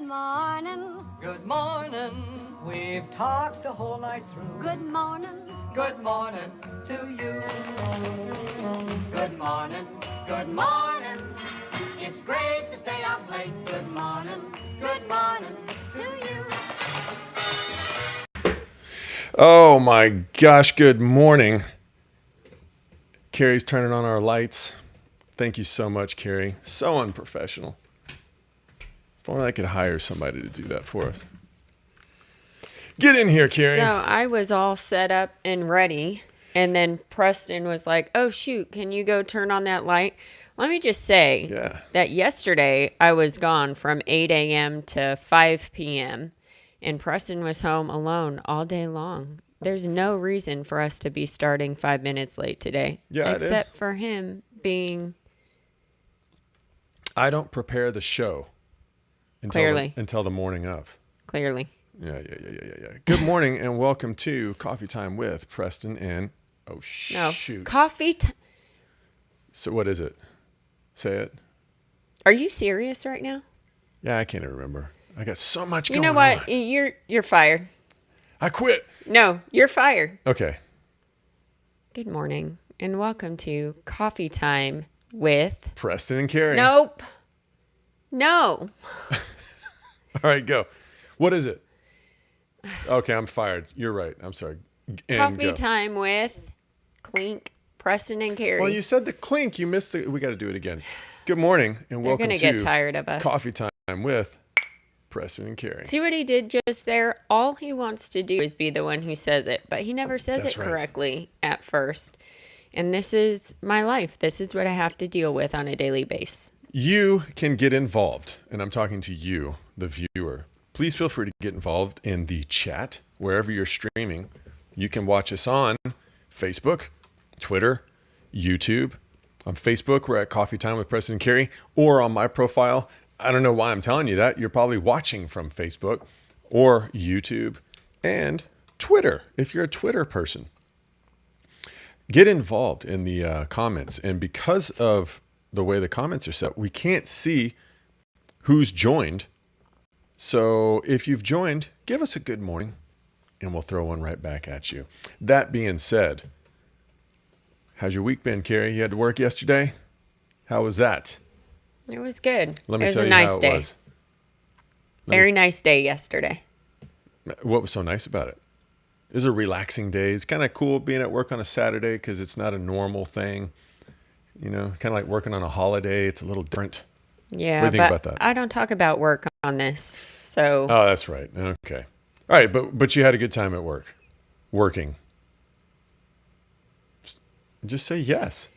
morning. Good morning. We've talked the whole night through. Good morning. Good morning to you. Good morning. Good morning. It's great to stay up late. Good morning. Good morning to you. Oh my gosh, good morning. Carrie's turning on our lights. Thank you so much, Carrie. So unprofessional. If only I could hire somebody to do that for us. Get in here, Carrie. So I was all set up and ready, and then Preston was like, oh, shoot, can you go turn on that light? Let me just say that yesterday I was gone from 8 a.m. to 5 p.m., and Preston was home alone all day long. There's no reason for us to be starting 5 minutes late today, except for him being... I don't prepare the show until the morning of. Clearly. Yeah. Good morning and welcome to Coffee Time with Preston and... Oh, shoot. Coffee time. So what is it? Say it. Are you serious right now? Yeah, I can't even remember. I got so much going on. You know what? You're fired. I quit. No, you're fired. Okay. Good morning and welcome to Coffee Time with... Preston and Carrie. Nope. No. All right, go. What is it? Okay, I'm fired. You're right. I'm sorry. Coffee Time with Clink, Preston and Carrie. Well, you said the clink. You missed the... We got to do it again. Good morning and welcome to... They're going to get tired of us. Coffee Time with Preston and Carrie. See what he did just there? All he wants to do is be the one who says it, but he never says it correctly at first. And this is my life. This is what I have to deal with on a daily basis. You can get involved, and I'm talking to you, the viewer. Please feel free to get involved in the chat wherever you're streaming. You can watch us on Facebook, Twitter, YouTube. On Facebook, we're at Coffee Time with Preston and Carrie, or on my profile. I don't know why I'm telling you that. You're probably watching from Facebook or YouTube and Twitter, if you're a Twitter person. Get involved in the comments. And because of the way the comments are set, we can't see who's joined. So if you've joined, give us a good morning and we'll throw one right back at you. That being said, how's your week been, Carrie? You had to work yesterday? How was that? It was good. Let me it was tell a you nice how it day. was. Very nice day yesterday. What was so nice about it? It was a relaxing day. It's kind of cool being at work on a Saturday because it's not a normal thing. You know, kind of like working on a holiday. It's a little different. Yeah, what do you think about that? I don't talk about work on this, so... Oh, that's right. Okay. All right, but you had a good time at work. Working. Just say yes.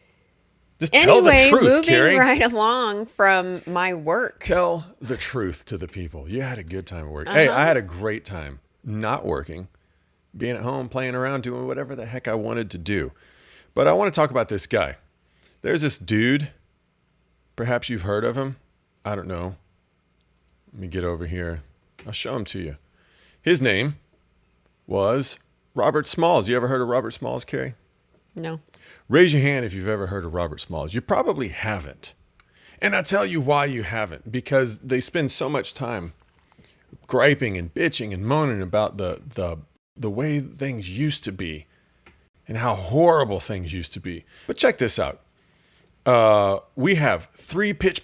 Just tell the truth, Carrie. Moving right along from my work. Tell the truth to the people. You had a good time at work. Hey, I had a great time not working, being at home, playing around, doing whatever the heck I wanted to do. But I want to talk about this guy. There's this dude. Perhaps you've heard of him. I don't know. Let me get over here. I'll show him to you. His name was Robert Smalls. You ever heard of Robert Smalls, Carrie? No. Raise your hand if you've ever heard of Robert Smalls. You probably haven't. And I'll tell you why you haven't. Because they spend so much time griping and bitching and moaning about the way things used to be and how horrible things used to be. But check this out. We have 3 pitch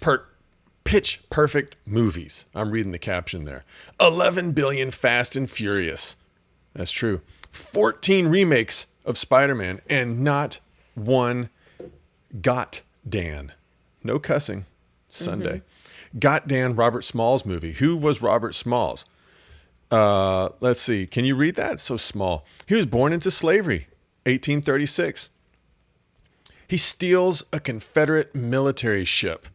perfect movies. I'm reading the caption there. 11 billion Fast and Furious. That's true. 14 remakes of Spider-Man and not one Got Dan. No cussing. Sunday. Got Dan Robert Smalls movie. Who was Robert Smalls? Let's see. Can you read that? It's so small. He was born into slavery, 1836. He steals a Confederate military ship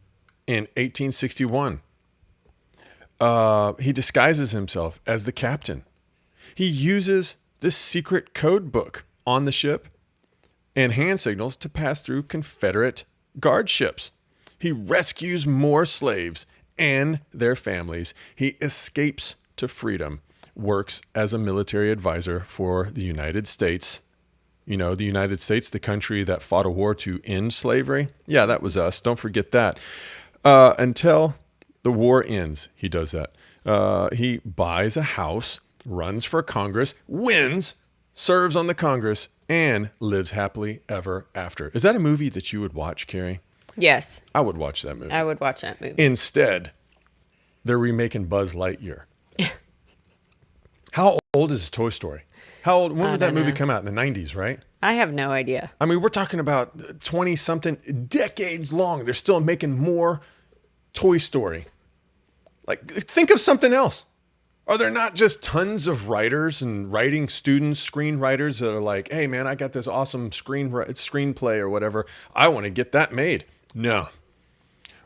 in 1861. He disguises himself as the captain. He uses this secret code book on the ship and hand signals to pass through Confederate guard ships. He rescues more slaves and their families. He escapes to freedom, works as a military advisor for the United States. You know, the United States, the country that fought a war to end slavery. Yeah, that was us. Don't forget that. Until The war ends. He does that. He buys a house, runs for Congress, wins, serves on the Congress, and lives happily ever after. Is that a movie that you would watch, Carrie? Yes. I would watch that movie. I would watch that movie. Instead, they're remaking Buzz Lightyear. How old is Toy Story? How old? When did that movie come out? In the 90s, right? I have no idea. I mean, we're talking about 20-something decades long. They're still making more Toy Story. Like, think of something else. Are there not just tons of writers and writing students, screenwriters that are like, hey, man, I got this awesome screenplay or whatever. I want to get that made. No.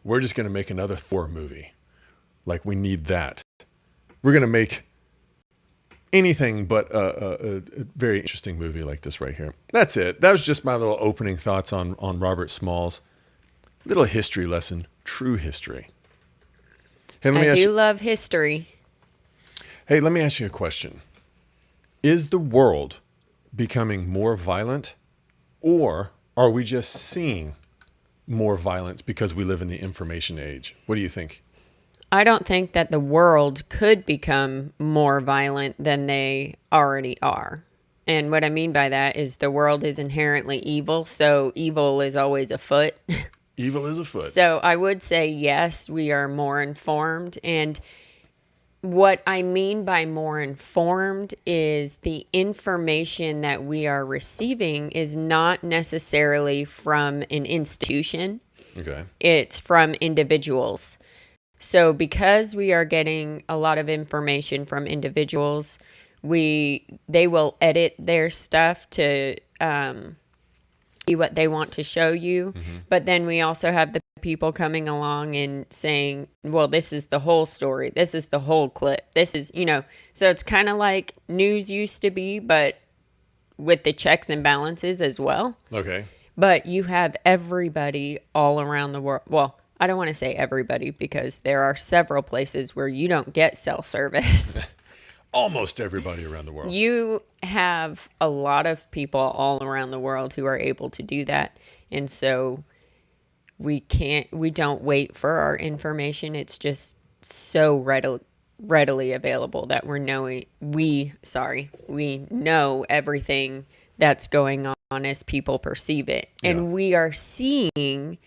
We're just going to make another Thor movie. Like, we need that. We're going to make anything but a very interesting movie like this right here. That's it. That was just my little opening thoughts on Robert Smalls. Little history lesson. True history. Hey, I do love history. Hey, let me ask you a question. Is the world becoming more violent, or are we just seeing more violence because we live in the information age? What do you think? I don't think that the world could become more violent than they already are. And what I mean by that is the world is inherently evil, so evil is always afoot. Evil is afoot. So I would say, yes, we are more informed. And what I mean by more informed is the information that we are receiving is not necessarily from an institution. Okay. It's from individuals. So because we are getting a lot of information from individuals, they will edit their stuff to be what they want to show you. Mm-hmm. But then we also have the people coming along and saying, well, this is the whole story. This is the whole clip. This is, so it's kind of like news used to be, but with the checks and balances as well. Okay. But you have everybody all around the world. Well, I don't want to say everybody because there are several places where you don't get cell service. Almost everybody around the world. You have a lot of people all around the world who are able to do that. And so we don't wait for our information. It's just so readily available that we know everything that's going on as people perceive it. Yeah. And we are seeing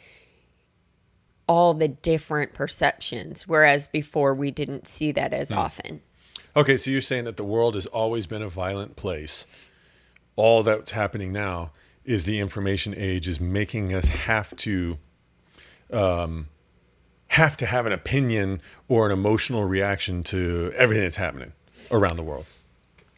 all the different perceptions, whereas before we didn't see that as often. Okay, so you're saying that the world has always been a violent place. All that's happening now is the information age is making us have to have an opinion or an emotional reaction to everything that's happening around the world.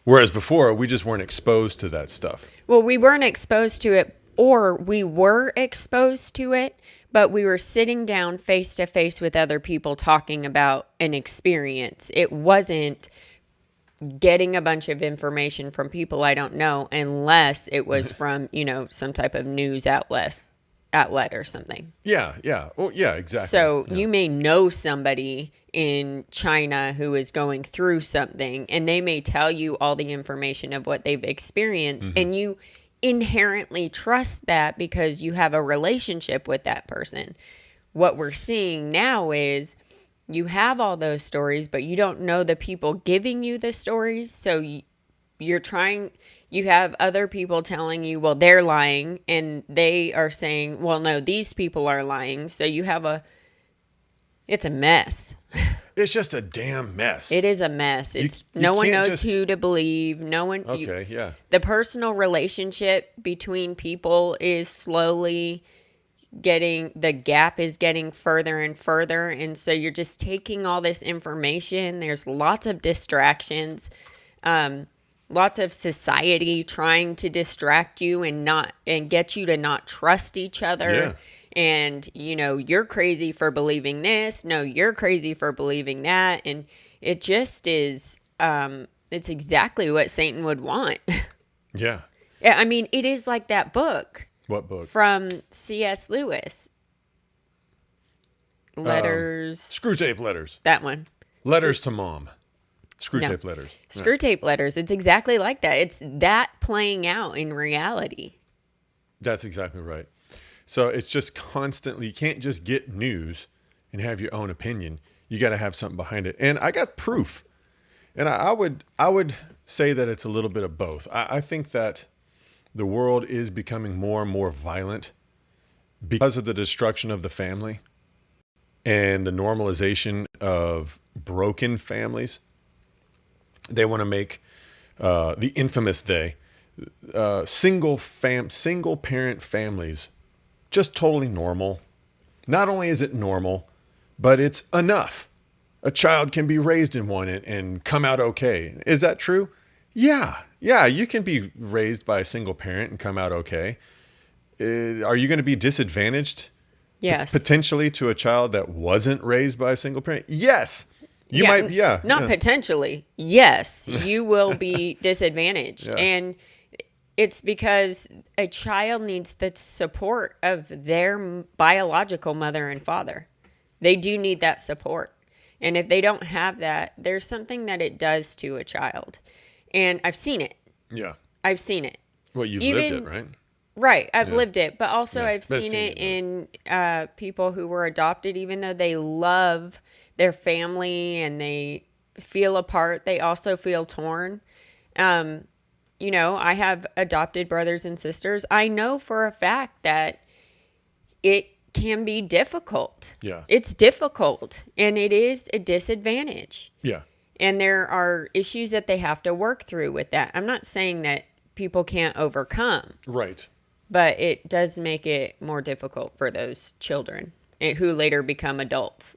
Whereas before, we just weren't exposed to that stuff. Well, we weren't exposed to it, or we were exposed to it, but we were sitting down face to face with other people talking about an experience. It wasn't getting a bunch of information from people I don't know, unless it was from, some type of news outlet or something. Yeah. Oh, yeah, exactly. So you may know somebody in China who is going through something, and they may tell you all the information of what they've experienced, and you inherently trust that because you have a relationship with that person. What we're seeing now is you have all those stories, but you don't know the people giving you the stories. So you have other people telling you, well, they're lying, and they are saying, well, no, these people are lying. So it's a mess. It's just a damn mess. It is a mess. No one knows who to believe. No one. Okay, yeah. The personal relationship between people is slowly the gap is getting further and further. And so you're just taking all this information. There's lots of distractions, lots of society trying to distract you and get you to not trust each other. Yeah. And, you're crazy for believing this. No, you're crazy for believing that. And it just is, it's exactly what Satan would want. Yeah. Yeah. I mean, it is like that book. What book? From C.S. Lewis. Letters. Screwtape Letters. That one. Letters to Mom. Screwtape Letters. Screwtape Letters. It's exactly like that. It's that playing out in reality. That's exactly right. So it's just constantly, you can't just get news and have your own opinion. You got to have something behind it. And I got proof. And I would say that it's a little bit of both. I think that the world is becoming more and more violent because of the destruction of the family and the normalization of broken families. They want to make the infamous single parent families just totally normal. Not only is it normal, but it's enough. A child can be raised in one and come out okay. Is that true? Yeah. You can be raised by a single parent and come out okay. Are you going to be disadvantaged? Yes. Potentially to a child that wasn't raised by a single parent? Yes. You might, Not potentially. Yes, you will be disadvantaged. Yeah. And it's because a child needs the support of their biological mother and father. They do need that support. And if they don't have that, there's something that it does to a child. And I've seen it. Yeah. I've seen it. Well, you've lived it, right? Right. I've lived it. But also I've seen it in people who were adopted, even though they love their family and they feel apart, they also feel torn. You know, I have adopted brothers and sisters. I know for a fact that it can be difficult. Yeah. It's difficult and it is a disadvantage. Yeah. And there are issues that they have to work through with that. I'm not saying that people can't overcome. Right. But it does make it more difficult for those children who later become adults.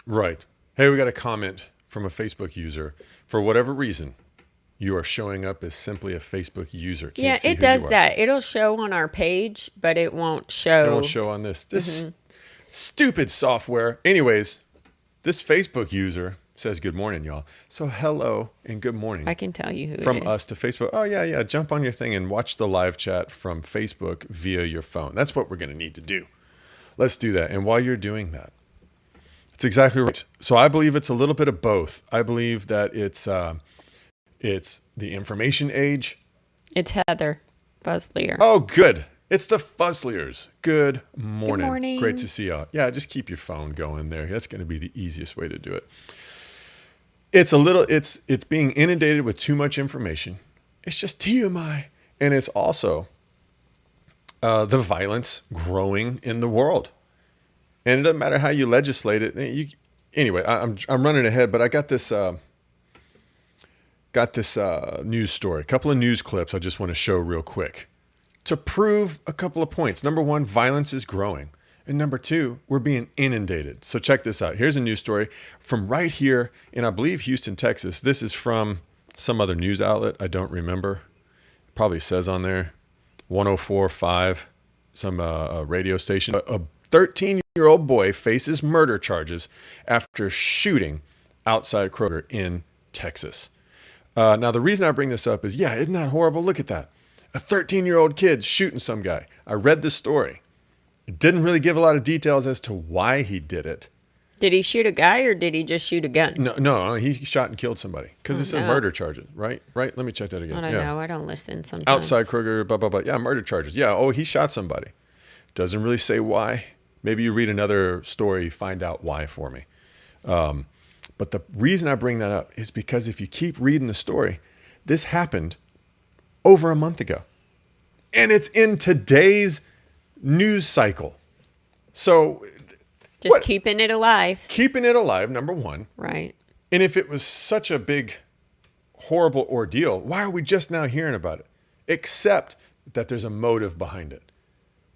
Right. Hey, we got a comment from a Facebook user. For whatever reason, you are showing up as simply a Facebook user. Can't see it who does you are. that. It'll show on our page, but it won't show. It won't show on this. This stupid software. Anyways, this Facebook user says good morning, y'all. So hello and good morning. I can tell you who from it is. us to Facebook. Oh, yeah. Jump on your thing and watch the live chat from Facebook via your phone. That's what we're going to need to do. Let's do that. And while you're doing that, it's exactly right. So I believe it's a little bit of both. I believe that it's the information age. It's Heather Fuzzlier. Oh, good. It's the Fuzzliers. Good morning. Good morning. Great to see y'all. Yeah, just keep your phone going there. That's going to be the easiest way to do it. It's being inundated with too much information. It's just TMI. And it's also the violence growing in the world. And it doesn't matter how you legislate it. Anyway, I'm running ahead, but I got this news story, a couple of news clips I just want to show real quick to prove a couple of points. Number one, violence is growing. And number two, we're being inundated. So check this out. Here's a news story from right here in, I believe, Houston, Texas. This is from some other news outlet. I don't remember. Probably says on there 104.5, some radio station. A 13-year-old boy faces murder charges after shooting outside Kroger in Texas. Now, the reason I bring this up is, isn't that horrible? Look at that. A 13-year-old kid shooting some guy. I read the story. It didn't really give a lot of details as to why he did it. Did he shoot a guy or did he just shoot a gun? No, he shot and killed somebody because it's a murder charges, right? Right? Let me check that again. I don't know. I don't listen sometimes. Outside Kroger, blah, blah, blah. Yeah, murder charges. Yeah, he shot somebody. Doesn't really say why. Maybe you read another story, find out why for me. But the reason I bring that up is because if you keep reading the story, this happened over a month ago. And it's in today's news cycle. So just keeping it alive. Keeping it alive, number one. Right. And if it was such a big, horrible ordeal, why are we just now hearing about it? Except that there's a motive behind it.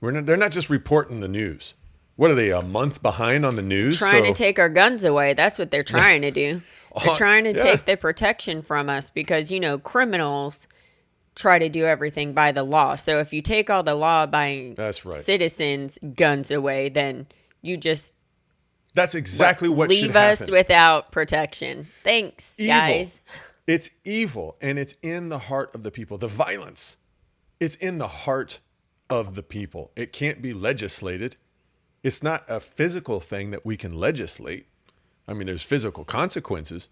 They're not just reporting the news. What are they, a month behind on the news? Trying to take our guns away. That's what they're trying to do. They're trying to take the protection from us because, criminals try to do everything by the law. So if you take all the law-abiding citizens' guns away, then you just... That's exactly what should happen. Leave us without protection. Thanks, guys. It's evil, and it's in the heart of the people. The violence, it's in the heart of the people. It can't be legislated. It's not a physical thing that we can legislate. I mean, there's physical consequences,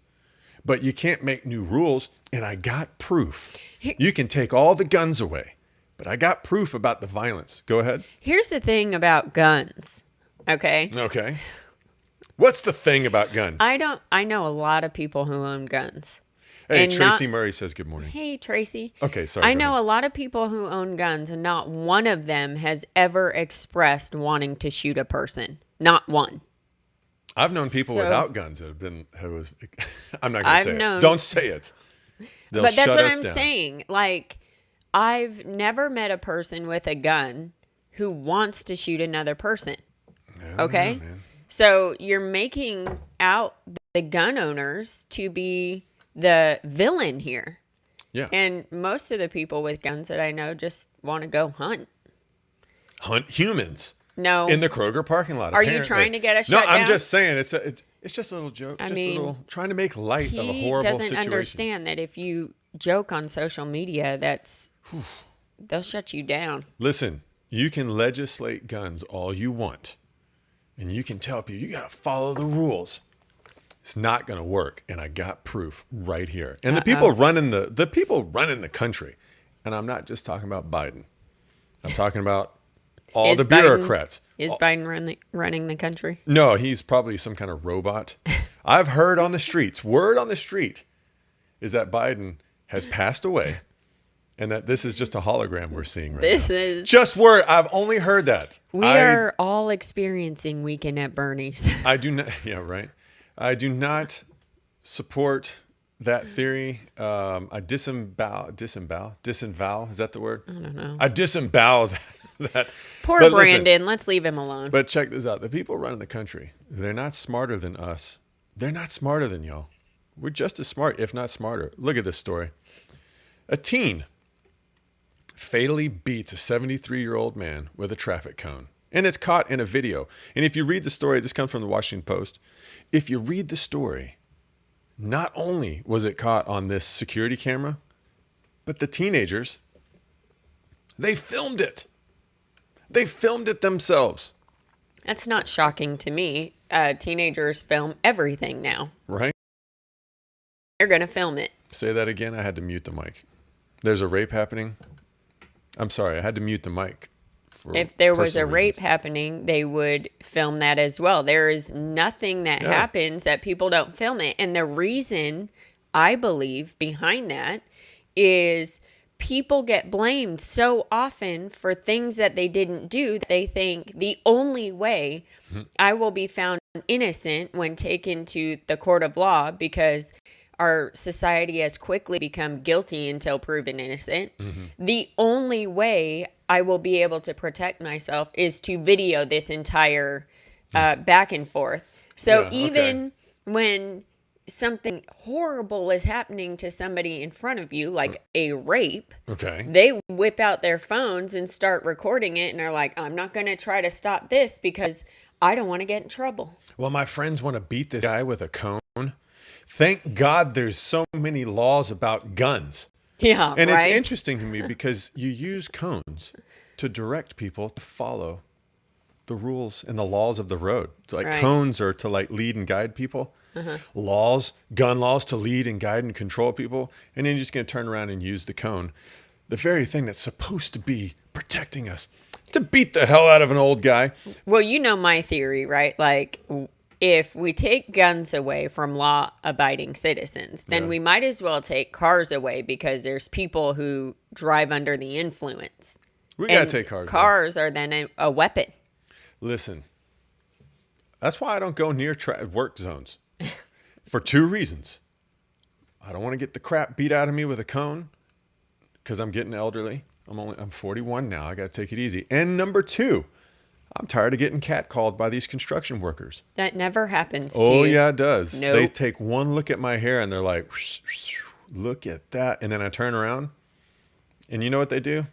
but you can't make new rules. And I got proof. You can take all the guns away, but I got proof about the violence. Go ahead. Here's the thing about guns. Okay. Okay. What's the thing about guns? I know a lot of people who own guns. Hey, and Tracy Murray says good morning. Hey, Tracy. Okay, sorry. I know a lot of people who own guns, and not one of them has ever expressed wanting to shoot a person. Not one. I've known people without guns that have been. I'm not going to say it. Don't say it. But that's what I'm saying. Like, I've never met a person with a gun who wants to shoot another person. Okay? So you're making out the gun owners to be the villain here. Yeah. And most of the people with guns that I know just want to go hunt. Hunt humans. No. In the Kroger parking lot. Are you trying to get us shut down? No, I'm just saying it's just a little joke. I mean, a little trying to make light of a horrible situation. He doesn't understand that if you joke on social media, they'll shut you down. Listen, you can legislate guns all you want. And you can tell people you got to follow the rules. It's not going to work, and I got proof right here. And the people running the country, and I'm not just talking about Biden. I'm talking about all the bureaucrats. Is Biden running the country? No, he's probably some kind of robot. I've heard on the streets, word on the street, is that Biden has passed away, and that this is just a hologram we're seeing right now. This is just word. I've only heard that. We are all experiencing Weekend at Bernie's. I do not. Yeah, right. I do not support that theory. I disavow. Is that the word? I don't know. I disavow that. Poor Brandon. Listen, let's leave him alone. But check this out. The people running the country, they're not smarter than us. They're not smarter than y'all. We're just as smart, if not smarter. Look at this story. A teen fatally beats a 73-year-old man with a traffic cone. And it's caught in a video. And if you read the story, this comes from the Washington Post. If you read the story, not only was it caught on this security camera, but the teenagers, they filmed it. They filmed it themselves. That's not shocking to me. Teenagers film everything now. Right? They're going to film it. Say that again. I had to mute the mic. There's a rape happening. I'm sorry. I had to mute the mic. If there was a rape happening, they would film that as well. There is nothing that happens that people don't film it. And the reason I believe behind that is people get blamed so often for things that they didn't do. They think the only way I will be found innocent when taken to the court of law, because our society has quickly become guilty until proven innocent. The only way I will be able to protect myself is to video this entire back and forth. So when something horrible is happening to somebody in front of you, like a rape, they whip out their phones and start recording it and are like, I'm not going to try to stop this because I don't want to get in trouble. Well, my friends want to beat this guy with a cone. Thank God there's so many laws about guns. Yeah, and it's interesting to me because you use cones to direct people to follow the rules and the laws of the road. So like cones are to like lead and guide people. Laws, gun laws to lead and guide and control people. And then you're just going to turn around and use the cone, the very thing that's supposed to be protecting us, to beat the hell out of an old guy. Well, you know my theory, right? Like, if we take guns away from law-abiding citizens, then we might as well take cars away, because there's people who drive under the influence. We got to take cars away. Cars are then a weapon. Listen, that's why I don't go near work zones. For two reasons. I don't want to get the crap beat out of me with a cone, because I'm getting elderly. I'm 41 now. I got to take it easy. And number two, I'm tired of getting catcalled by these construction workers. That never happens to you. Oh, you. yeah, it does. Nope. They take one look at my hair and they're like, look at that. And then I turn around and you know what they do?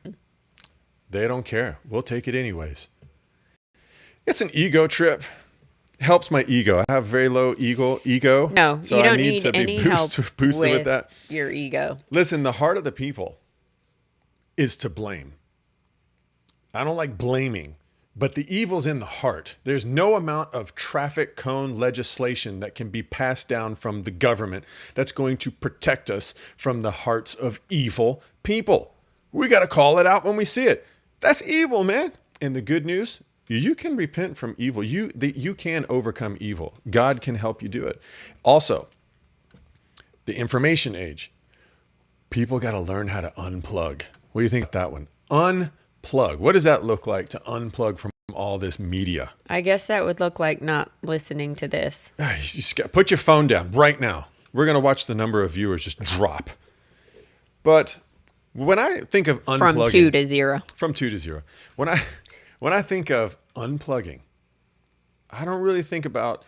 They don't care. We'll take it anyways. It's an ego trip. Helps my ego. I have very low ego. No, so you don't I need to any be help boosted with that. Your ego. Listen, the heart of the people is to blame. I don't like blaming, but the evil's in the heart. There's no amount of traffic cone legislation that can be passed down from the government that's going to protect us from the hearts of evil people. We got to call it out when we see it. That's evil, man. And the good news, You can repent from evil. You can overcome evil. God can help you do it. Also, the information age. People got to learn how to unplug. What do you think of that one? Unplug. What does that look like to unplug from all this media? I guess that would look like not listening to this. You just put your phone down right now. We're going to watch the number of viewers just drop. But when I think of unplugging, From 2 to 0. From 2 to 0. When I think of unplugging, I don't really think about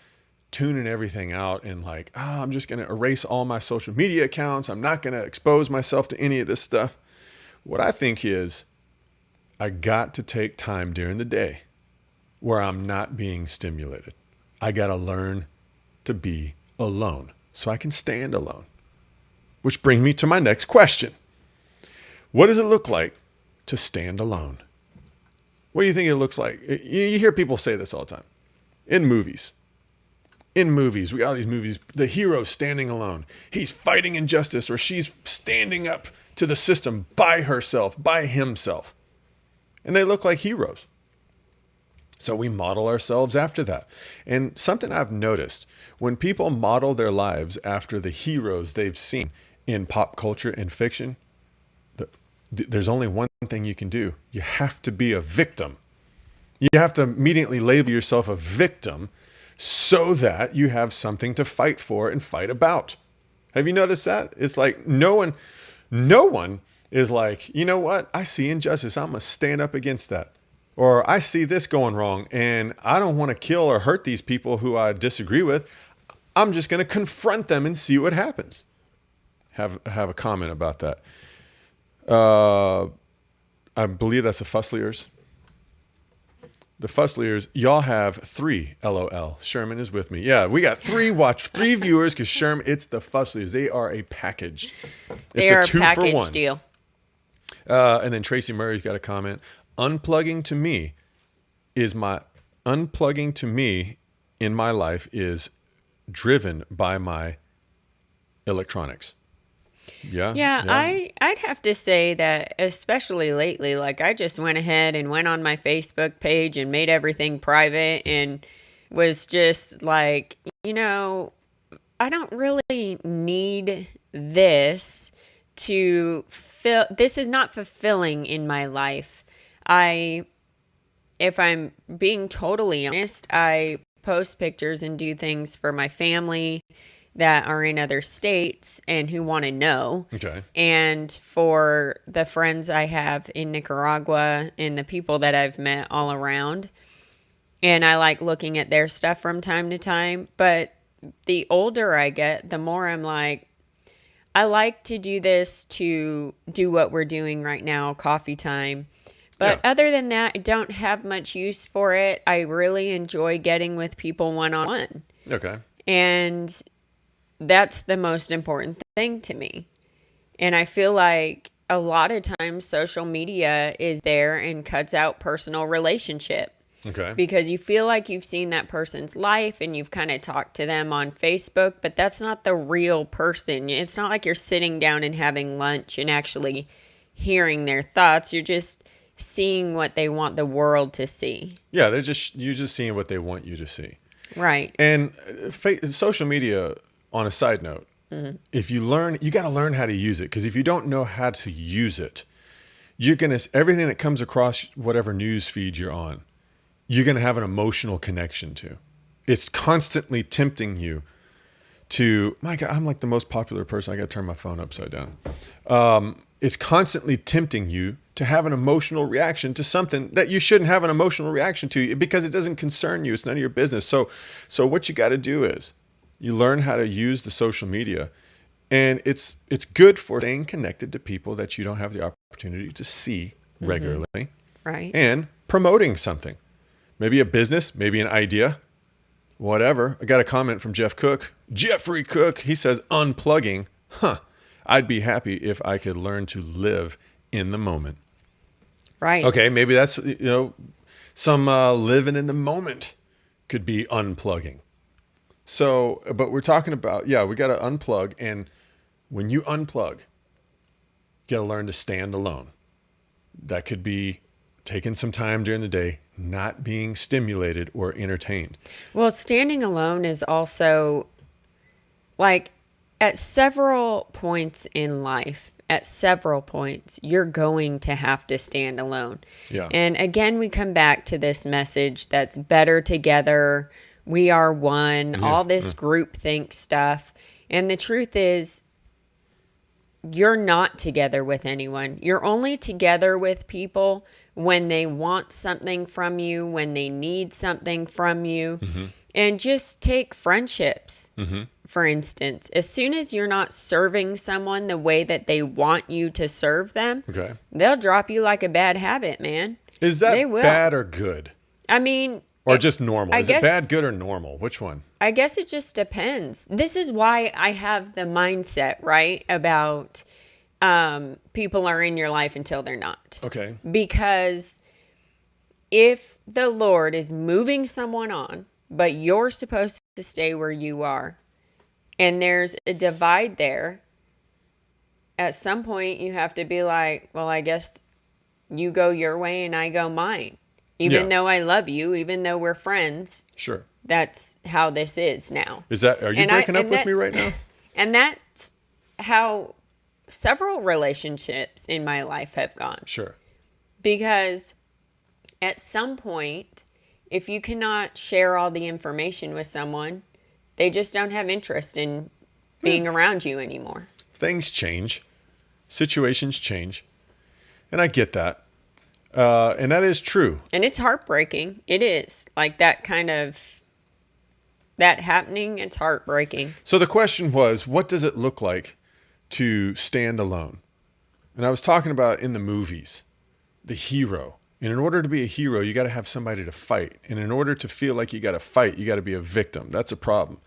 tuning everything out and like, I'm just going to erase all my social media accounts. I'm not going to expose myself to any of this stuff. What I think is I got to take time during the day where I'm not being stimulated. I got to learn to be alone so I can stand alone. Which brings me to my next question. What does it look like to stand alone? What do you think it looks like? You hear people say this all the time. In movies, we got all these movies, the hero standing alone. He's fighting injustice, or she's standing up to the system by herself, by himself. And they look like heroes. So we model ourselves after that. And something I've noticed, when people model their lives after the heroes they've seen in pop culture and fiction, there's only one thing you can do. You have to be a victim. You have to immediately label yourself a victim so that you have something to fight for and fight about. Have you noticed that? It's like no one is like, you know what? I see injustice. I'm going to stand up against that. Or I see this going wrong and I don't want to kill or hurt these people who I disagree with. I'm just going to confront them and see what happens. Have a comment about that. I believe that's the Fussliers. The Fussliers, y'all have 3 LOL. Sherman is with me. Yeah, we got 3 viewers because Sherman, it's the Fussliers. They are a package. They are a 2 package for 1 deal. And then Tracy Murray's got a comment. Unplugging to me in my life is driven by my electronics. Yeah. I'd have to say that, especially lately, like I just went ahead and went on my Facebook page and made everything private and was just like, I don't really need this to fill. This is not fulfilling in my life. If I'm being totally honest, I post pictures and do things for my family that are in other states and who want to know. Okay. And for the friends I have in Nicaragua and the people that I've met all around. And I like looking at their stuff from time to time. But the older I get, the more I'm like, I like to do this to do what we're doing right now, coffee time. But other than that, I don't have much use for it. I really enjoy getting with people one-on-one. Okay. And that's the most important thing to me. And I feel like a lot of times social media is there and cuts out personal relationship. Okay. Because you feel like you've seen that person's life and you've kind of talked to them on Facebook, but that's not the real person. It's not like you're sitting down and having lunch and actually hearing their thoughts. You're just seeing what they want the world to see. Yeah, you're just seeing what they want you to see. Right. And social media, on a side note, if you got to learn how to use it, because if you don't know how to use it, everything that comes across whatever news feed you're on, you're going to have an emotional connection to. It's constantly tempting you to, my God, I'm like the most popular person. I got to turn my phone upside down. It's constantly tempting you to have an emotional reaction to something that you shouldn't have an emotional reaction to because it doesn't concern you. It's none of your business. So what you got to do is you learn how to use the social media, and it's good for staying connected to people that you don't have the opportunity to see regularly. Right. And promoting something, maybe a business, maybe an idea, whatever. I got a comment from Jeffrey Cook. He says, unplugging. I'd be happy if I could learn to live in the moment. Right. Okay, maybe that's, some living in the moment could be unplugging. So, but we're talking about, we got to unplug. And when you unplug, you got to learn to stand alone. That could be taking some time during the day, not being stimulated or entertained. Well, standing alone is also like at several points in life, you're going to have to stand alone. Yeah. And again, we come back to this message that's better together. We are one, all this groupthink stuff. And the truth is, you're not together with anyone. You're only together with people when they want something from you, when they need something from you. And just take friendships, for instance. As soon as you're not serving someone the way that they want you to serve them, they'll drop you like a bad habit, man. Is that bad or good? I mean... Or just normal? Is it bad, good, or normal? Which one? I guess it just depends. This is why I have the mindset, right, about people are in your life until they're not. Okay. Because if the Lord is moving someone on, but you're supposed to stay where you are, and there's a divide there, at some point you have to be like, well, I guess you go your way and I go mine. Even though I love you, even though we're friends. Sure. That's how this is now. Are you breaking up with me right now? And that's how several relationships in my life have gone. Sure. Because at some point, if you cannot share all the information with someone, they just don't have interest in being around you anymore. Things change. Situations change. And I get that. And that is true. And it's heartbreaking. It is. Like that happening, it's heartbreaking. So the question was, what does it look like to stand alone? And I was talking about in the movies, the hero. And in order to be a hero, you got to have somebody to fight. And in order to feel like you got to fight, you got to be a victim. That's a problem.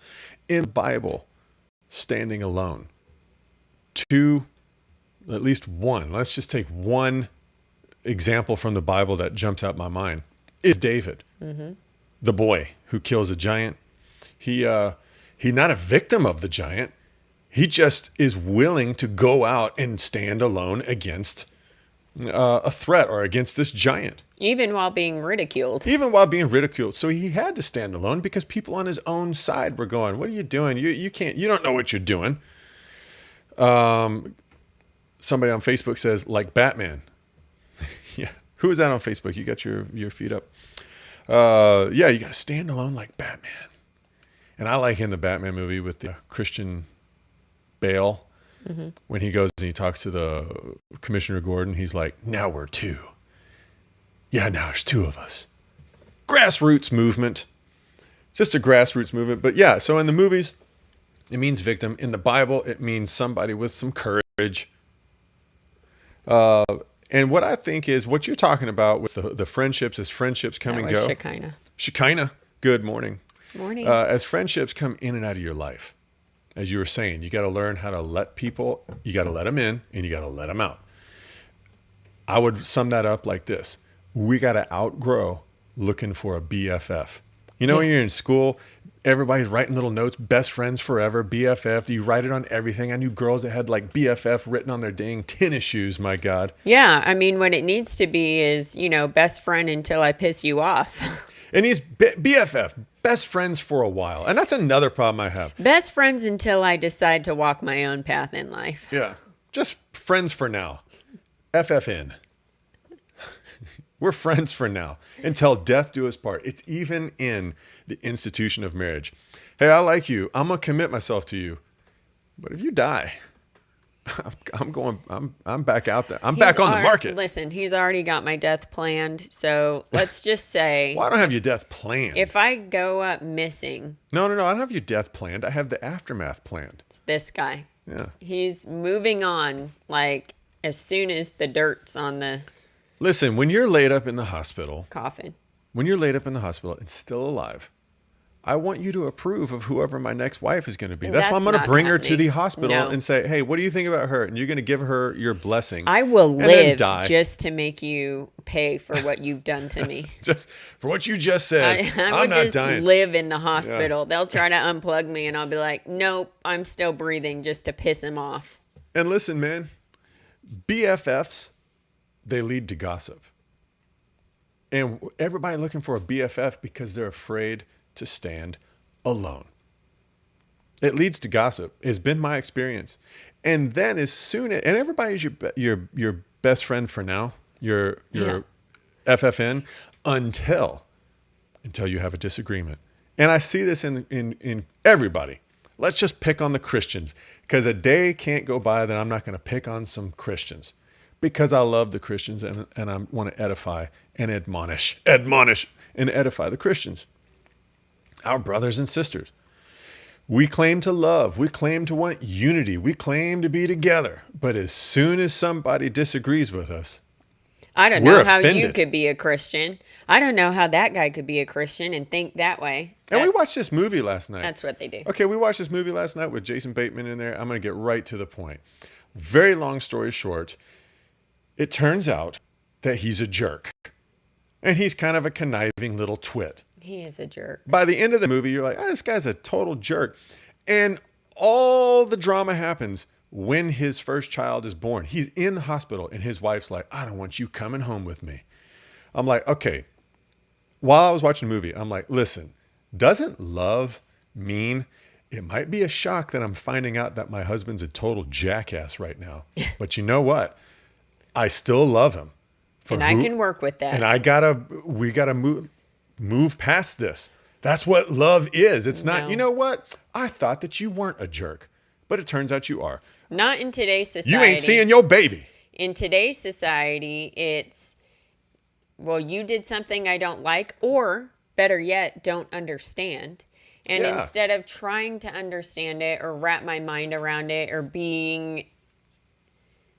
In the Bible, standing alone. At least one. Let's just take one example from the Bible that jumps out my mind is David, the boy who kills a giant. He's not a victim of the giant. He just is willing to go out and stand alone against a threat or against this giant. Even while being ridiculed. So he had to stand alone because people on his own side were going, what are you doing? You don't know what you're doing. Somebody on Facebook says, like Batman. Yeah. Who is that on Facebook? You got your feet up. Yeah, you got to stand alone like Batman. And I like in the Batman movie with the Christian Bale, when he goes and he talks to the Commissioner Gordon, he's like, now we're two. Yeah, now there's two of us. Grassroots movement. Just a grassroots movement. But yeah, so in the movies, it means victim. In the Bible, it means somebody with some courage. And what I think is what you're talking about with the friendships, as friendships come and go. Shekinah. Good morning. Morning. As friendships come in and out of your life, as you were saying, you got to learn how to let people, you got to let them in and you got to let them out. I would sum that up like this. We got to outgrow looking for a BFF. You know, when you're in school, everybody's writing little notes, best friends forever, BFF. You write it on everything. I knew girls that had like BFF written on their dang tennis shoes, my God. Yeah, I mean, what it needs to be is, best friend until I piss you off. And he's BFF, best friends for a while. And that's another problem I have. Best friends until I decide to walk my own path in life. Yeah, just friends for now. FFN. We're friends for now until death do us part. It's even in the institution of marriage. Hey, I like you. I'm going to commit myself to you. But if you die, I'm back out there. I'm back on the market. Listen, he's already got my death planned. So let's just say. Well, I don't have your death planned. If I go up missing. No. I don't have your death planned. I have the aftermath planned. It's this guy. Yeah. He's moving on like as soon as the dirt's on the. Listen, when you're laid up in the hospital. Coffin. When you're laid up in the hospital and still alive, I want you to approve of whoever my next wife is going to be. That's why I'm going to bring her to the hospital and say, hey, what do you think about her? And you're going to give her your blessing. I will live just to make you pay for what you've done to me. Just for what you just said. I'm not dying. Live in the hospital. Yeah. They'll try to unplug me and I'll be like, nope, I'm still breathing just to piss him off. And listen, man, BFFs, they lead to gossip. And everybody looking for a BFF because they're afraid to stand alone. It leads to gossip. It's been my experience. And then as soon as, and everybody's your best friend for now, your FFN, until you have a disagreement. And I see this in everybody. Let's just pick on the Christians, because a day can't go by that I'm not going to pick on some Christians, because I love the Christians and I want to edify and admonish and edify the Christians, our brothers and sisters. We claim to love. We claim to want unity. We claim to be together. But as soon as somebody disagrees with us, I don't know how you could be a Christian. I don't know how that guy could be a Christian and think that way. And we watched this movie last night. That's what they do. Okay, we watched this movie last night with Jason Bateman in there. I'm going to get right to the point. Very long story short, it turns out that he's a jerk. And he's kind of a conniving little twit. He is a jerk. By the end of the movie, you're like, this guy's a total jerk. And all the drama happens when his first child is born. He's in the hospital and his wife's like, I don't want you coming home with me. I'm like, okay. While I was watching the movie, I'm like, listen, doesn't love mean it might be a shock that I'm finding out that my husband's a total jackass right now. But you know what? I still love him. And I can work with that. And we gotta move past this. That's what love is. It's not, you know what? I thought that you weren't a jerk, but it turns out you are. Not in today's society. You ain't seeing your baby. In today's society, it's, well, you did something I don't like, or better yet, don't understand. And instead of trying to understand it or wrap my mind around it or being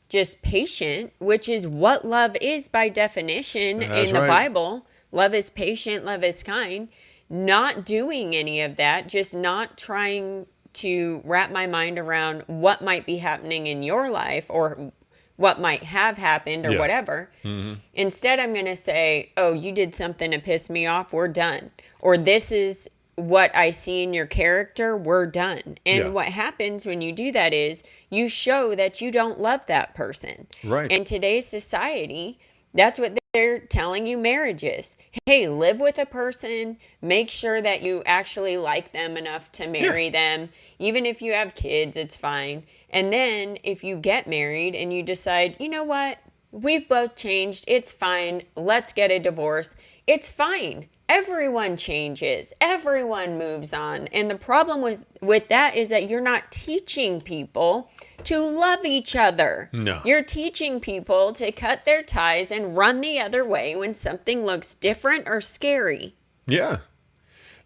just patient, which is what love is by definition in the Bible. Love is patient, love is kind. Not doing any of that, just not trying to wrap my mind around what might be happening in your life or what might have happened or whatever. Mm-hmm. Instead, I'm going to say, oh, you did something to piss me off, we're done. Or this is what I see in your character, we're done. And what happens when you do that is you show that you don't love that person. Right. In today's society, that's what they're telling you marriage is. Hey, live with a person. Make sure that you actually like them enough to marry them. Even if you have kids, it's fine. And then if you get married and you decide, you know what? We've both changed. It's fine. Let's get a divorce. It's fine. Everyone changes. Everyone moves on. And the problem with that is that you're not teaching people to love each other. No. You're teaching people to cut their ties and run the other way when something looks different or scary. Yeah,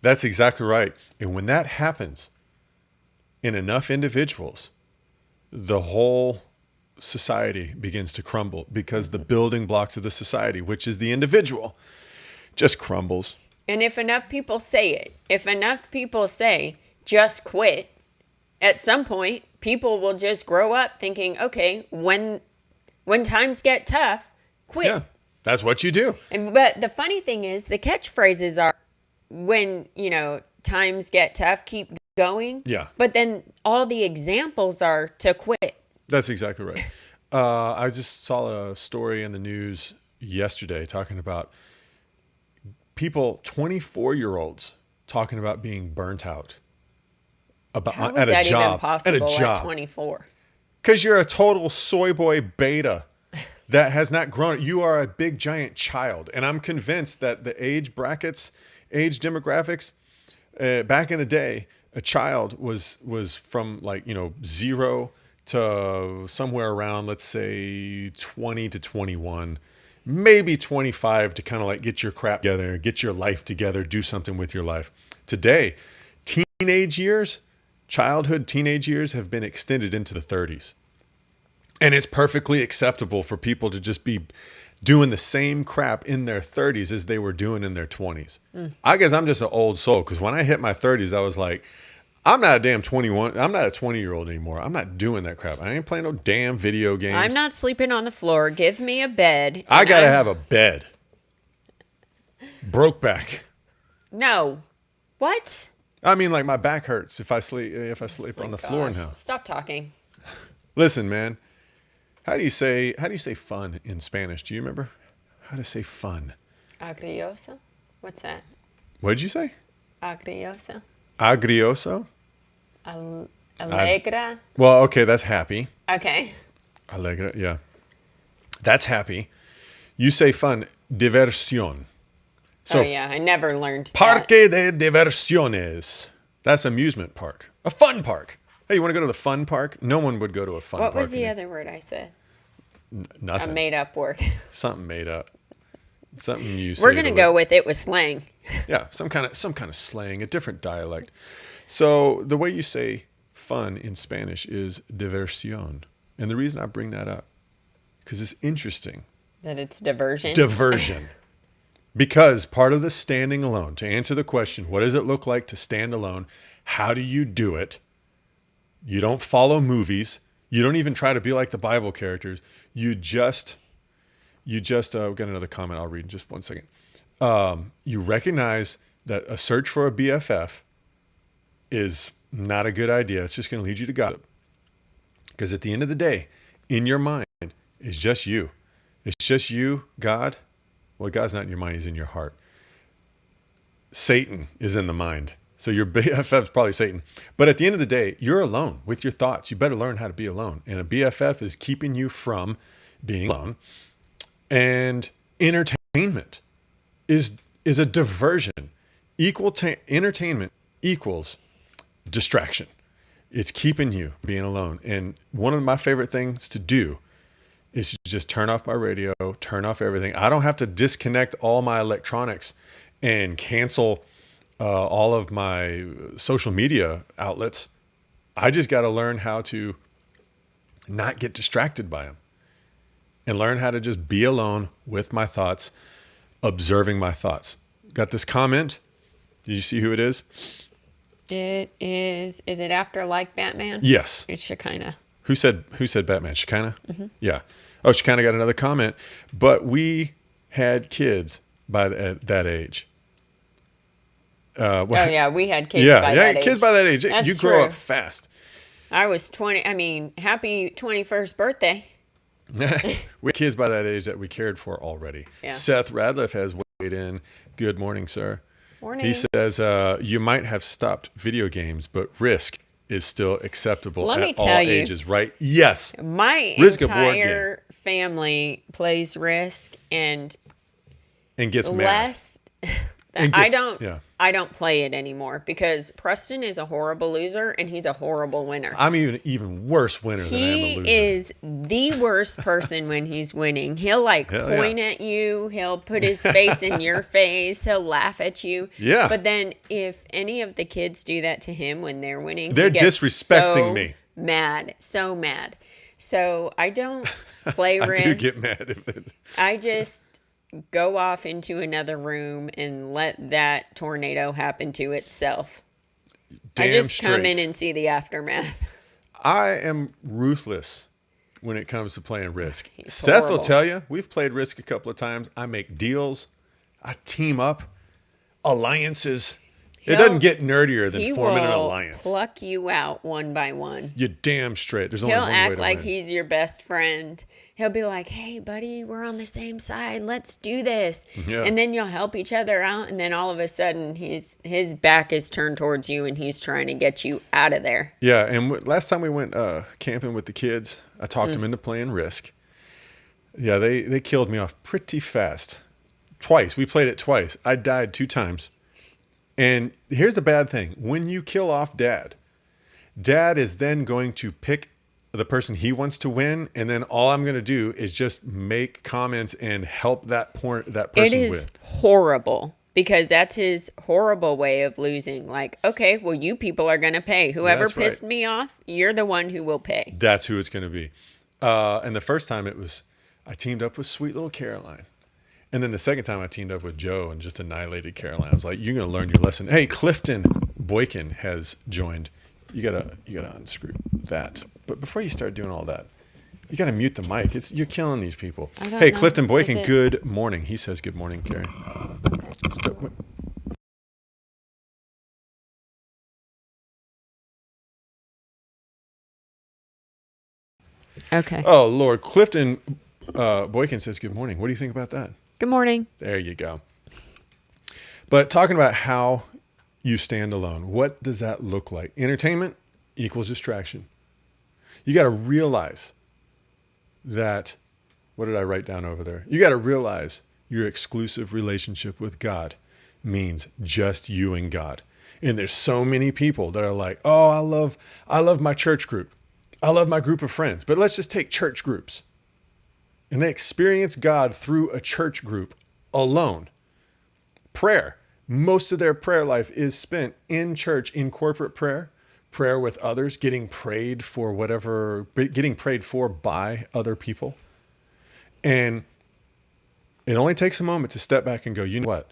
that's exactly right. And when that happens in enough individuals, the whole society begins to crumble, because the building blocks of the society, which is the individual, just crumbles. And if enough people say it, if enough people say, just quit, at some point, people will just grow up thinking, okay, when times get tough, quit. Yeah, that's what you do. But the funny thing is, the catchphrases are, when, times get tough, keep going. Yeah. But then all the examples are to quit. That's exactly right. I just saw a story in the news yesterday talking about people, 24-year-olds, talking about being burnt out How at is that a job. even possible at 24? Because you're a total soy boy beta that has not grown. You are a big giant child, and I'm convinced that the age brackets, age demographics, back in the day, a child was from 0 to somewhere around, let's say 20 to 21, maybe 25 to kind of get your crap together, get your life together, do something with your life. Today, teenage years, childhood, teenage years have been extended into the 30s. And it's perfectly acceptable for people to just be doing the same crap in their 30s as they were doing in their 20s. I guess I'm just an old soul, because when I hit my 30s, I was like, I'm not a damn 21. I'm not a 20-year-old anymore. I'm not doing that crap. I ain't playing no damn video games. I'm not sleeping on the floor. Give me a bed. I got to have a bed. Broke back. No. What? I mean, my back hurts if I sleep on the floor now. Stop talking. Listen, man. How do you say fun in Spanish? Do you remember how to say fun? Agrioso? What's that? What did you say? Agrioso? Agrioso? Alegra? Well, okay, that's happy. Okay. Alegra, yeah. That's happy. You say fun, diversión. So, oh, yeah. I never learned Parque that. de Diversiones. That's amusement park. A fun park. Hey, you want to go to the fun park? No one would go to a fun park. What was the other word I said? Nothing. A made-up word. Something made up. Something you say. We're going to go with it with slang. Yeah, some kind of slang, a different dialect. So the way you say fun in Spanish is diversión. And the reason I bring that up, because it's interesting. That it's diversion? Diversion. Because part of the standing alone, to answer the question, what does it look like to stand alone? How do you do it? You don't follow movies. You don't even try to be like the Bible characters. You just, we've got another comment I'll read in just 1 second. You recognize that a search for a BFF is not a good idea. It's just going to lead you to God. Because at the end of the day, in your mind, it's just you. It's just you, God. Well, God's not in your mind. He's in your heart. Satan is in the mind. So your BFF is probably Satan. But at the end of the day, you're alone with your thoughts. You better learn how to be alone. And a BFF is keeping you from being alone. And entertainment is a diversion. Entertainment equals distraction. It's keeping you being alone. And one of my favorite things to do is just turn off my radio, turn off everything. I don't have to disconnect all my electronics and cancel all of my social media outlets. I just got to learn how to not get distracted by them and learn how to just be alone with my thoughts, observing my thoughts. Got this comment. Did you see who it is? It is it after like Batman? Yes. It's Shekinah. Who said Batman? Shekinah? Mm-hmm. Yeah. Oh, Shekinah got another comment. But we had kids by that age. Oh, yeah. We had kids by that age. Kids by that age. That's you grow true. up fast. I was 20. I mean, happy 21st birthday. We had kids by that age that we cared for already. Yeah. Seth Radliff has weighed in. Good morning, sir. Morning. He says, you might have stopped video games, but Risk is still acceptable at all ages, right? Yes. My Risk entire family plays Risk and gets mad. less. And I don't play it anymore because Preston is a horrible loser and he's a horrible winner. I'm even worse winner than I am a loser. He is the worst person when he's winning. He'll point at you. He'll put his face in your face. He'll laugh at you. Yeah. But then if any of the kids do that to him when they're winning, they're he gets disrespecting me. So mad. So I don't play Risk. I do get mad. I just go off into another room and let that tornado happen to itself. Damn I just straight. come in and see the aftermath. I am ruthless when it comes to playing Risk. He's Seth horrible. will tell you, we've played Risk a couple of times. I make deals. I team up. Alliances. It doesn't get nerdier than forming an alliance. He'll pluck you out one by one. You're damn straight. There's only He'll one way act to like win. he's your best friend. He'll be like, hey, buddy, we're on the same side. Let's do this. Yeah. And then you'll help each other out. And then all of a sudden, his back is turned towards you and he's trying to get you out of there. Yeah, and last time we went camping with the kids, I talked them into playing Risk. Yeah, they killed me off pretty fast. Twice. We played it twice. I died 2 times. And here's the bad thing. When you kill off Dad is then going to pick the person he wants to win, and then all I'm going to do is just make comments and help that person It is win. horrible because that's his horrible way of losing. Like, okay, well, you people are going to pay. Whoever That's pissed right. me off, you're the one who will pay. That's who it's going to be. And the first time I teamed up with sweet little Caroline. And then the second time I teamed up with Joe and just annihilated Caroline. I was like, you're going to learn your lesson. Hey, Clifton Boykin has joined. You gotta unscrew that. But before you start doing all that, you gotta mute the mic. You're killing these people. Hey, Clifton Boykin, good morning. He says good morning, Carrie. Okay. Oh, Lord. Clifton Boykin says good morning. What do you think about that? Good morning. There you go. But talking about how you stand alone, what does that look like? Entertainment equals distraction. You got to realize that, what did I write down over there? You got to realize your exclusive relationship with God means just you and God. And there's so many people that are like, oh, I love my church group. I love my group of friends. But let's just take church groups. And they experience God through a church group alone. Prayer. Most of their prayer life is spent in church, in corporate prayer, prayer with others, getting prayed for by other people. And it only takes a moment to step back and go, you know what?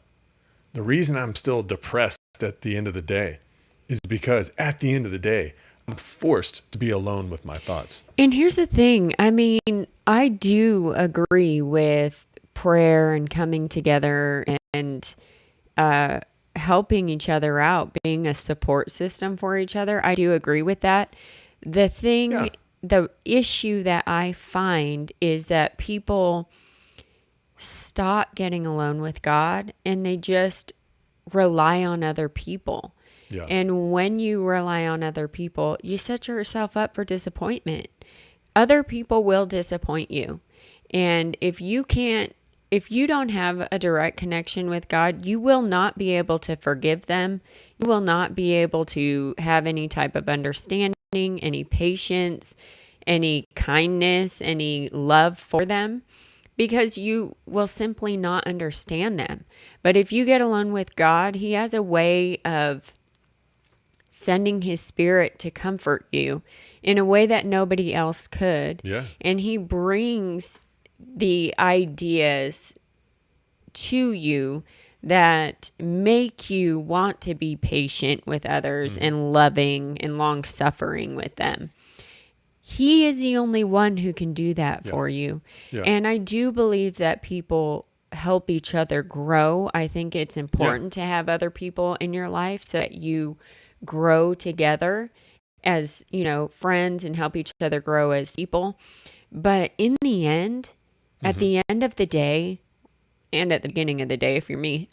The reason I'm still depressed at the end of the day is because at the end of the day, I'm forced to be alone with my thoughts. And here's the thing. I mean, I do agree with prayer and coming together and helping each other out, being a support system for each other. I do agree with that. The issue that I find is that people stop getting alone with God and they just rely on other people. Yeah. And when you rely on other people, you set yourself up for disappointment. Other people will disappoint you. And if you don't have a direct connection with God, you will not be able to forgive them. You will not be able to have any type of understanding, any patience, any kindness, any love for them, because you will simply not understand them. But if you get alone with God, He has a way of sending His Spirit to comfort you in a way that nobody else could. Yeah. And He brings the ideas to you that make you want to be patient with others and loving and long-suffering with them. He is the only one who can do that for you. Yeah. And I do believe that people help each other grow. I think it's important to have other people in your life so that you grow together as, friends and help each other grow as people. But in the end, at the end of the day, and at the beginning of the day, if you're me,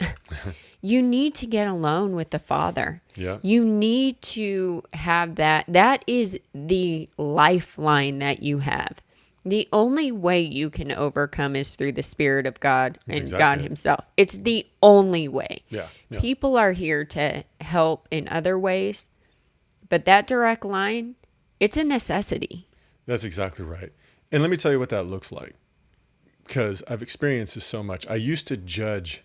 you need to get alone with the Father. Yeah. You need to have that. That is the lifeline that you have. The only way you can overcome is through the Spirit of God and God Himself. It's the only way. Yeah. People are here to help in other ways, but that direct line, it's a necessity. That's exactly right. And let me tell you what that looks like, because I've experienced this so much. I used to judge,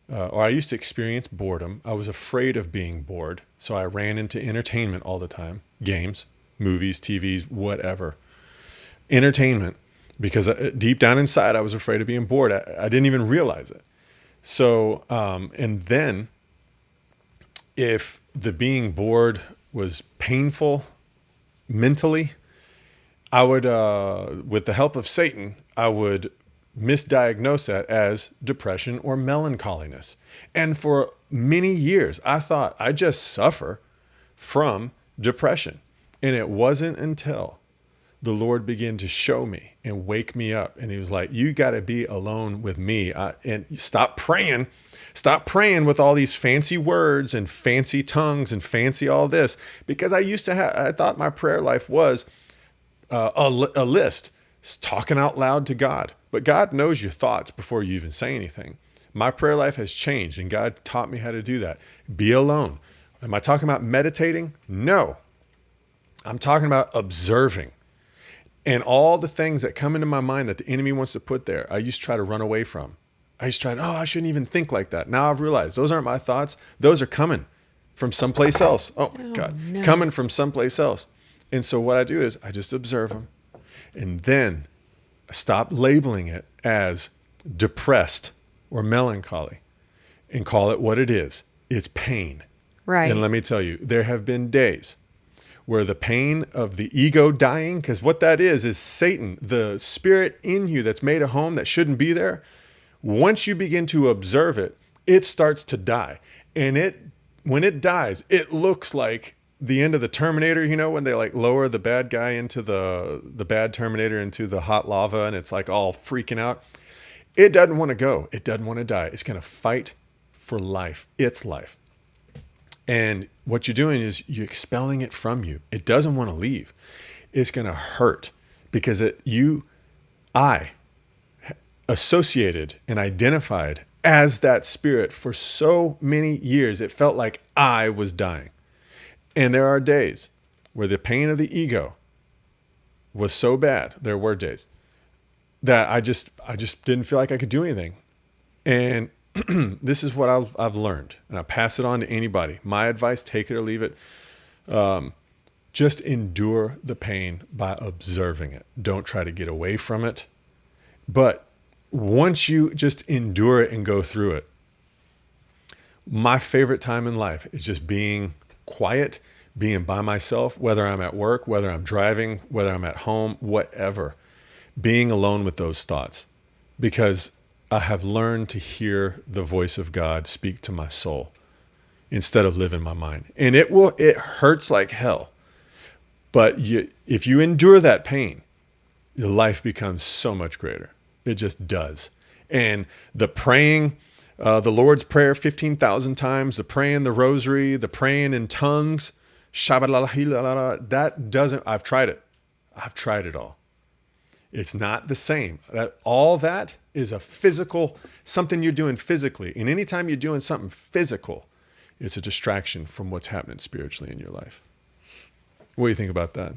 or I used to experience boredom. I was afraid of being bored, so I ran into entertainment all the time, games, movies, TVs, whatever. Entertainment, because deep down inside, I was afraid of being bored. I didn't even realize it. So, and then if the being bored was painful mentally, I would, with the help of Satan, I would misdiagnose that as depression or melancholiness. And for many years, I thought I just suffer from depression. And it wasn't until the Lord began to show me and wake me up. And He was like, you got to be alone with me. And stop praying. Stop praying with all these fancy words and fancy tongues and fancy all this. Because I thought my prayer life was a list, talking out loud to God. But God knows your thoughts before you even say anything. My prayer life has changed, and God taught me how to do that. Be alone. Am I talking about meditating? No. I'm talking about observing. And all the things that come into my mind that the enemy wants to put there, I used to try to run away from. I used to try, I shouldn't even think like that. Now I've realized those aren't my thoughts. Those are coming from someplace else. Oh my God. No. Coming from someplace else. And so what I do is I just observe them, and then I stop labeling it as depressed or melancholy and call it what it is. It's pain. Right. And let me tell you, there have been days where the pain of the ego dying, because what that is Satan, the spirit in you that's made a home that shouldn't be there. Once you begin to observe it, it starts to die. And when it dies, it looks like the end of the Terminator, when they lower the bad guy into the bad Terminator into the hot lava, and it's all freaking out. It doesn't want to go. It doesn't want to die. It's going to fight for life. It's life. And what you're doing is you're expelling it from you. It doesn't want to leave. It's going to hurt because I associated and identified as that spirit for so many years. It felt like I was dying. And there are days where the pain of the ego was so bad. There were days that I just didn't feel like I could do anything. And this is what I've learned, and I pass it on to anybody. My advice, take it or leave it. Just endure the pain by observing it. Don't try to get away from it. But once you just endure it and go through it, my favorite time in life is just being quiet, being by myself, whether I'm at work, whether I'm driving, whether I'm at home, whatever, being alone with those thoughts, because I have learned to hear the voice of God speak to my soul instead of live in my mind. And it hurts like hell. But if you endure that pain, your life becomes so much greater. It just does. And the praying, the Lord's Prayer 15,000 times, the praying the rosary, the praying in tongues, that doesn't, I've tried it. I've tried it all. It's not the same. All that is a physical, something you're doing physically. And anytime you're doing something physical, it's a distraction from what's happening spiritually in your life. What do you think about that?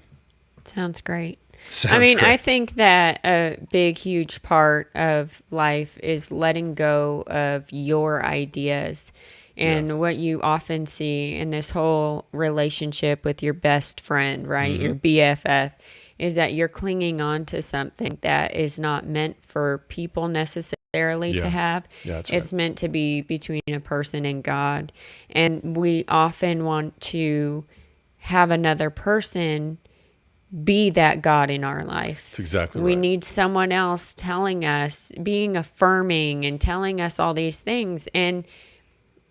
Sounds great. Sounds I mean, great. I think that a big, huge part of life is letting go of your ideas. And what you often see in this whole relationship with your best friend, right? Your BFF, is that you're clinging on to something that is not meant for people necessarily to have. Yeah, that's it's right. meant to be between a person and God. And we often want to have another person be that God in our life. That's exactly right. We need someone else telling us, being affirming and telling us all these things. And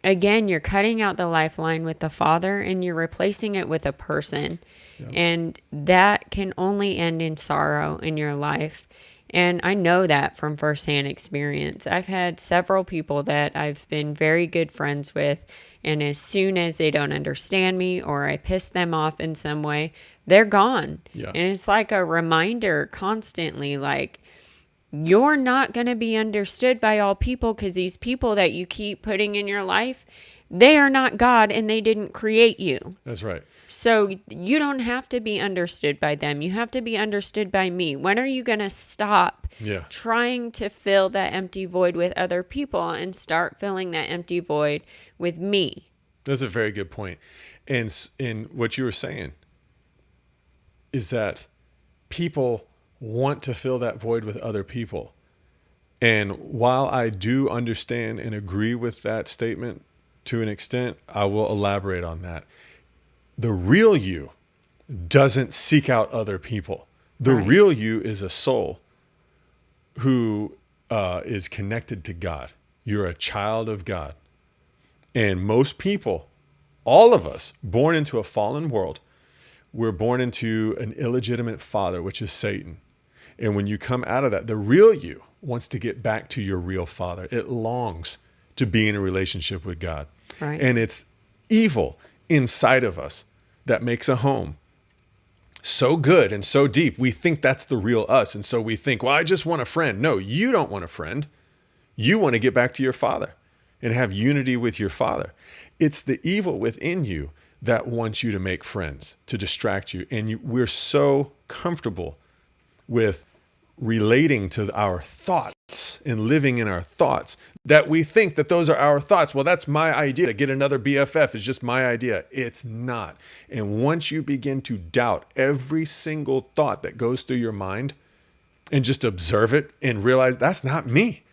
again, you're cutting out the lifeline with the Father and you're replacing it with a person. Yeah. And that can only end in sorrow in your life. And I know that from firsthand experience. I've had several people that I've been very good friends with, and as soon as they don't understand me or I piss them off in some way, they're gone. Yeah. And it's like a reminder constantly, like, you're not going to be understood by all people because these people that you keep putting in your life, they are not God and they didn't create you. That's right. So you don't have to be understood by them. You have to be understood by me. When are you going to stop trying to fill that empty void with other people and start filling that empty void with me? That's a very good point. And what you were saying is that people want to fill that void with other people. And while I do understand and agree with that statement to an extent, I will elaborate on that. The real you doesn't seek out other people. The real you is a soul who is connected to God. You're a child of God. And most people, all of us, born into a fallen world, we're born into an illegitimate father, which is Satan. And when you come out of that, the real you wants to get back to your real father. It longs to be in a relationship with God. Right. And it's evil inside of us that makes a home so good and so deep. We think that's the real us. And so we think, well, I just want a friend. No, you don't want a friend. You want to get back to your father and have unity with your father. It's the evil within you that wants you to make friends, to distract you. And we're so comfortable with relating to our thoughts and living in our thoughts that we think that those are our thoughts. Well, that's my idea. To get another BFF is just my idea. It's not. And once you begin to doubt every single thought that goes through your mind and just observe it and realize that's not me,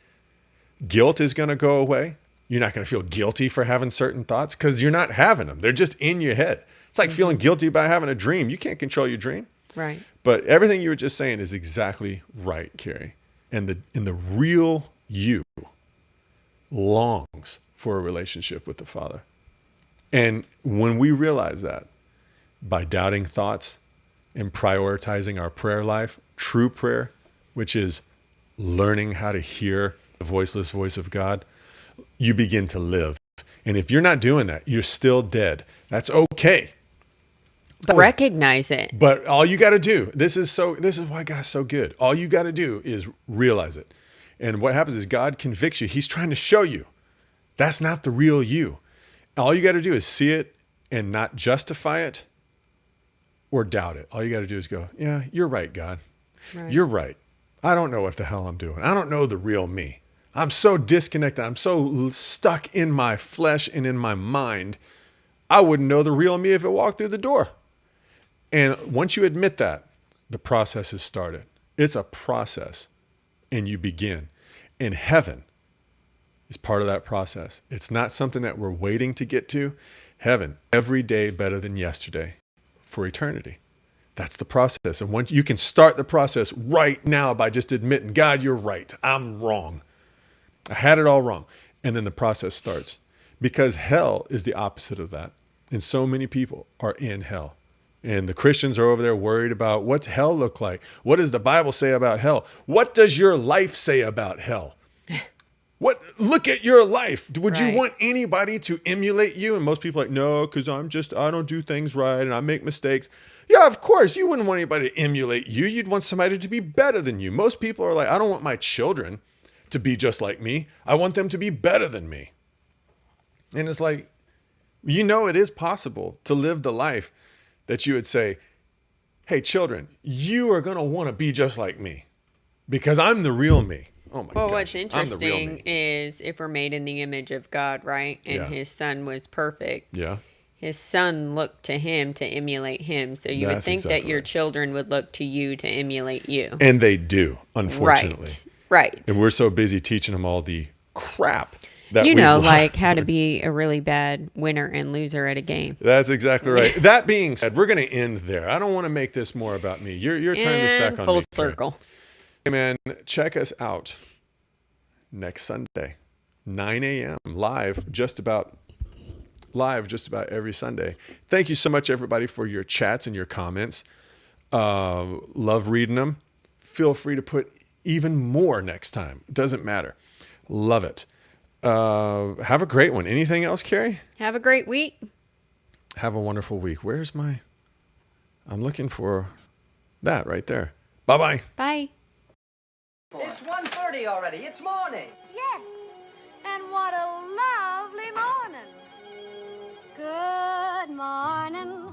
guilt is going to go away. You're not going to feel guilty for having certain thoughts because you're not having them. They're just in your head. It's like feeling guilty about having a dream. You can't control your dream. Right. But everything you were just saying is exactly right, Carrie. And the real you longs for a relationship with the Father. And when we realize that, by doubting thoughts and prioritizing our prayer life, true prayer, which is learning how to hear the voiceless voice of God, you begin to live And if you're not doing that, you're still dead. That's okay. But recognize it. But all you got to do, this is why God's so good. All you got to do is realize it. And what happens is God convicts you. He's trying to show you that's not the real you. All you got to do is see it and not justify it or doubt it. All you got to do is go, yeah, you're right, God. Right. You're right. I don't know what the hell I'm doing. I don't know the real me. I'm so disconnected. I'm so stuck in my flesh and in my mind. I wouldn't know the real me if it walked through the door. And once you admit that, the process has started. It's a process, and you begin. And heaven is part of that process. It's not something that we're waiting to get to. Heaven, every day better than yesterday for eternity. That's the process. And once you can start the process right now by just admitting, God, you're right. I'm wrong. I had it all wrong. And then the process starts. Because hell is the opposite of that. And so many people are in hell. And the Christians are over there worried about what's hell look like? What does the Bible say about hell? What does your life say about hell? Look at your life. Would you want anybody to emulate you? And most people are like, no, because I don't do things right and I make mistakes. Yeah, of course. You wouldn't want anybody to emulate you. You'd want somebody to be better than you. Most people are like, I don't want my children to be just like me. I want them to be better than me. And it's like, it is possible to live the life that you would say, hey, children, you are going to want to be just like me because I'm the real me. Oh my gosh. Well, what's interesting is if we're made in the image of God, right? And his son was perfect. Yeah. His son looked to him to emulate him. So you would think that your children would look to you to emulate you. And they do, unfortunately. Right. And we're so busy teaching them all the crap that like how to be a really bad winner and loser at a game. That's exactly right. That being said, we're going to end there. I don't want to make this more about me. You're turning this back on me. Full circle. Hey, man, check us out next Sunday, 9 a.m. live just about every Sunday. Thank you so much, everybody, for your chats and your comments. Love reading them. Feel free to put even more next time. It doesn't matter. Love it. Have a great one. Anything else, Carrie? Have a great week. Have a wonderful week. I'm looking for that right there. Bye-bye. Bye. It's 1:30 already. It's morning. Yes. And what a lovely morning. Good morning.